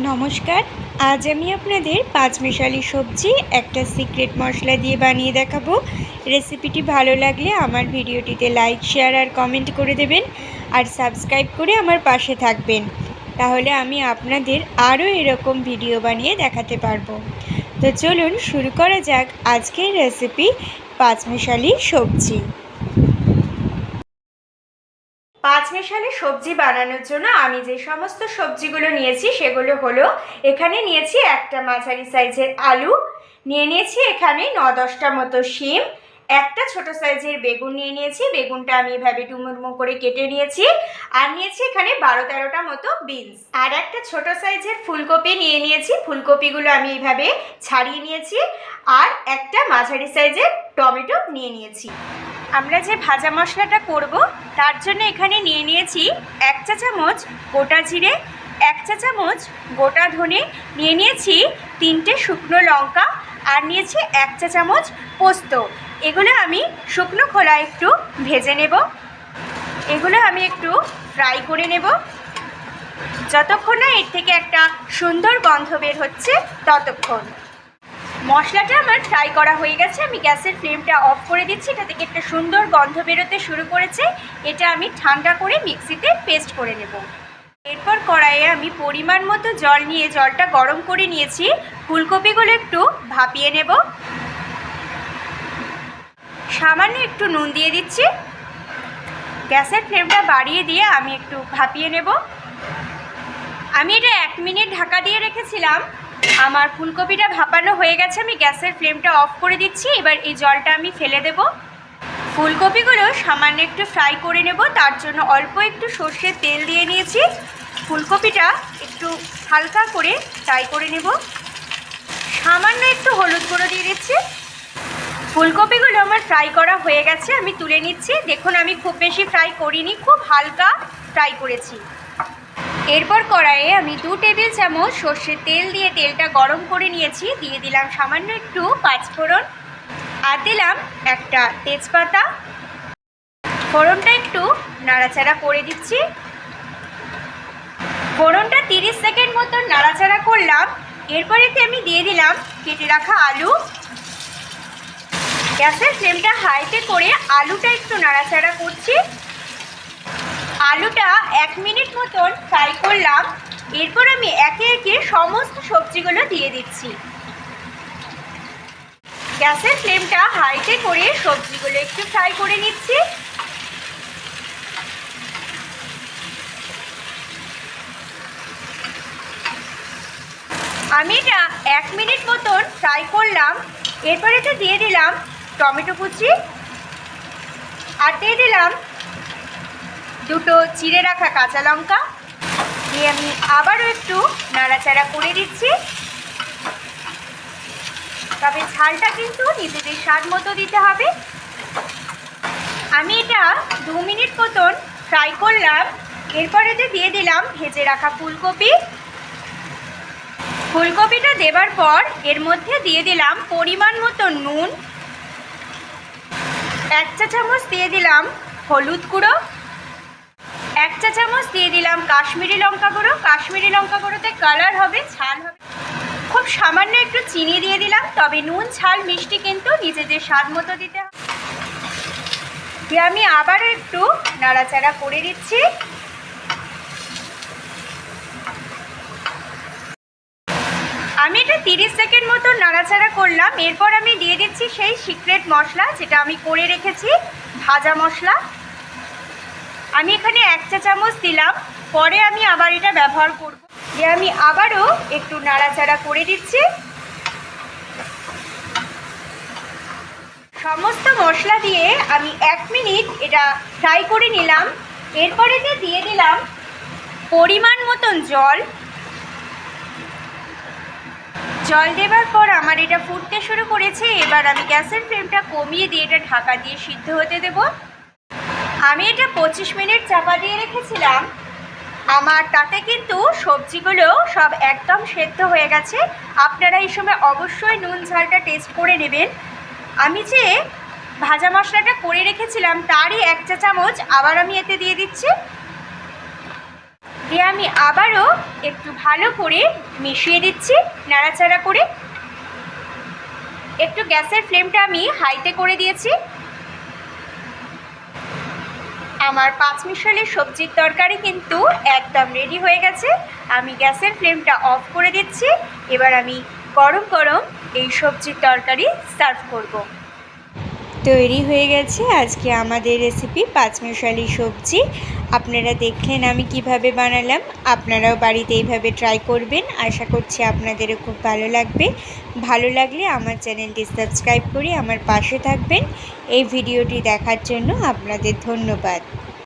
নমস্কার। আজ আমি আপনাদের পাঁচমিশালি সবজি একটা সিক্রেট মশলা দিয়ে বানিয়ে দেখাবো। রেসিপিটি ভালো লাগলে আমার ভিডিওটিতে লাইক, শেয়ার আর কমেন্ট করে দেবেন, আর সাবস্ক্রাইব করে আমার পাশে থাকবেন। তাহলে আমি আপনাদের আরও এরকম ভিডিও বানিয়ে দেখাতে পারবো। তো চলুন শুরু করা যাক আজকের রেসিপি পাঁচমিশালি সবজি। পাঁচমিশালি সবজি বানানোর জন্য আমি যে সমস্ত সবজিগুলো নিয়েছি সেগুলো হলো, এখানে নিয়েছি একটা মাঝারি সাইজের আলু, নিয়েছি এখানে 9-10টা মতো শিম, একটা ছোট সাইজের বেগুন নিয়েছি, বেগুনটা আমি এভাবে ডুমো করে কেটে নিয়েছি, আর নিয়েছি এখানে 12-13টা মতো বিনস, আর একটা ছোট সাইজের ফুলকপি নিয়েছি, ফুলকপিগুলো আমি এইভাবে ছাড়িয়ে নিয়েছি, আর একটা মাঝারি সাইজের টমেটো নিয়েছি। আমরা যে ভাজা মশলাটা করব তার জন্য এখানে নিয়েছি 1 চা চামচ গোটা জিরে, 1 চা চামচ গোটা ধনে, নিয়েছি 3টে শুকনো লঙ্কা, আর নিয়েছি 1 চা চামচ পোস্ত। এগুলো আমি শুকনো খোলায় একটু ভেজে নেব, এগুলো আমি একটু ফ্রাই করে নেব যতক্ষণ না এর থেকে একটা সুন্দর গন্ধ বের হচ্ছে ততক্ষণ। মশলাটা আমার ফ্রাই করা হয়ে গেছে, আমি গ্যাসের ফ্লেমটা অফ করে দিচ্ছি। এটা থেকে একটা সুন্দর গন্ধ বেরোতে শুরু করেছে, এটা আমি ঠান্ডা করে মিক্সিতে পেস্ট করে নেব। এরপর কড়াইয়ে আমি পরিমাণ মতো জল নিয়ে জলটা গরম করে নিয়েছি, ফুলকপিগুলো একটু ভাপিয়ে নেব। সামান্য একটু নুন দিয়ে দিচ্ছি, গ্যাসের ফ্লেমটা বাড়িয়ে দিয়ে আমি একটু ভাপিয়ে নেব। আমি এটা 1 মিনিট ঢাকা দিয়ে রেখেছিলাম, আমার ফুলকপিটা ভাপানো হয়ে গেছে, আমি গ্যাসের ফ্লেমটা অফ করে দিচ্ছি। এবার এই জলটা আমি ফেলে দেব। ফুলকপিগুলো সামান্য একটু ফ্রাই করে নেব, তার জন্য অল্প একটু সর্ষের তেল দিয়ে নিয়েছি, ফুলকপিটা একটু হালকা করে ফ্রাই করে নেব। সামান্য একটু হলুদ গুঁড়ো দিয়ে দিচ্ছি। ফুলকপিগুলো আমার ফ্রাই করা হয়ে গেছে, আমি তুলে নিচ্ছি। দেখুন আমি খুব বেশি ফ্রাই করিনি, খুব হালকা ফ্রাই করেছি। এরপর কড়াইয়ে আমি 2 টেবিল চামচ সর্ষের তেল দিয়ে তেলটা গরম করে নিয়েছি, দিয়ে দিলাম সামান্য একটু পাঁচফোড়ন, আর দিলাম একটা তেজপাতা। ফোড়নটা একটু নাড়াচাড়া করে দিচ্ছি। ফোড়নটা 30 সেকেন্ড মতো নাড়াচাড়া করলাম, এরপরেতে আমি দিয়ে দিলাম কেটে রাখা আলু। গ্যাসের ফ্লেমটা হাইতে করে আলুটা একটু নাড়াচাড়া করছি। আলুটা 1 মিনিট মতন ফ্রাই করলাম, এরপর আমি একে একে সমস্ত সবজিগুলো দিয়ে দিচ্ছি। গ্যাসের ফ্লেমটা হাইতে করে সবজিগুলো একটু ফ্রাই করে নিচ্ছি। আমি এটা 1 মিনিট মতন ফ্রাই করলাম, এরপরে তো দিয়ে দিলাম টমেটো কুচি, আর দিয়ে দিলাম 2টো চিড়ে রাখা কাঁচা লঙ্কা, দিয়ে আমি আবারও একটু নাড়াচাড়া করে দিচ্ছি। তবে ঝালটা কিন্তু নিজেদের স্বাদ মতো দিতে হবে। আমি এটা 2 মিনিট মতন ফ্রাই করলাম, এরপরেতে দিয়ে দিলাম ভেজে রাখা ফুলকপি। ফুলকপিটা দেবার পর এর মধ্যে দিয়ে দিলাম পরিমাণ মতো নুন, 1 চা চামচ দিয়ে দিলাম হলুদ গুঁড়ো, 1 চা চামচ দিয়ে দিলাম কাশ্মীরি লঙ্কা গুঁড়ো। কাশ্মীরি লঙ্কা গুঁড়োতে কালার হবে, ঝাল হবে। খুব সামান্য একটু চিনি দিয়ে দিলাম, তবে নুন ঝাল মিষ্টি কিন্তু নিজেদের স্বাদ মতো দিতে হবে। দিয়ে আমি আবারও একটু নাড়াচাড়া করে দিচ্ছি। আমি এটা 30 সেকেন্ড মতো নাড়াচাড়া করলাম, এরপর আমি দিয়ে দিচ্ছি সেই সিক্রেট মশলা যেটা আমি করে রেখেছি, ভাজা মশলা। আমি এখানে 1 চা চামচ দিলাম, পরে আমি আবার এটা ব্যবহার করব। দিয়ে আমি আবারও একটু নাড়াচাড়া করে দিচ্ছি। সমস্ত মশলা দিয়ে আমি 1 মিনিট এটা ফ্রাই করে নিলাম, এরপরে দিয়ে দিলাম পরিমাণ মতন জল। জল দেওয়ার পর আমার এটা ফুটতে শুরু করেছে, এবার আমি গ্যাসের ফ্লেমটা কমিয়ে দিয়ে এটা ঢাকা দিয়ে সিদ্ধ হতে দেব। আমি এটা 25 মিনিট চাপা দিয়ে রেখেছিলাম, আমার তাতে কিন্তু সবজিগুলো সব একদম সেদ্ধ হয়ে গেছে। আপনারা এই সময় অবশ্যই নুন ঝালটা টেস্ট করে নেবেন। আমি যে ভাজা মশলাটা করে রেখেছিলাম তারই 1 চা চামচ আবার আমি এতে দিয়ে দিচ্ছি। দিয়ে আমি আবারও একটু ভালো করে মিশিয়ে দিচ্ছি নাড়াচাড়া করে। একটু গ্যাসের ফ্লেমটা আমি হাইতে করে দিয়েছি। আমার পাঁচমিশালি সবজির তরকারি কিন্তু একদম রেডি হয়ে গেছে। আমি গ্যাসের ফ্লেমটা অফ করে দিচ্ছি। এবার আমি গরম গরম এই সবজির তরকারি সার্ভ করব। তৈরি হয়ে গেছে আজকে আমাদের রেসিপি পাঁচমিশালি সবজি। আপনারা দেখলেন আমি কিভাবে বানালাম। আপনারাও বাড়িতে এইভাবে ট্রাই করবেন। আশা করছি আপনাদেরও খুব ভালো লাগবে। ভালো লাগলে আমার চ্যানেলটি সাবস্ক্রাইব করে আমার পাশে থাকবেন। এই ভিডিওটি দেখার জন্য আপনাদের ধন্যবাদ।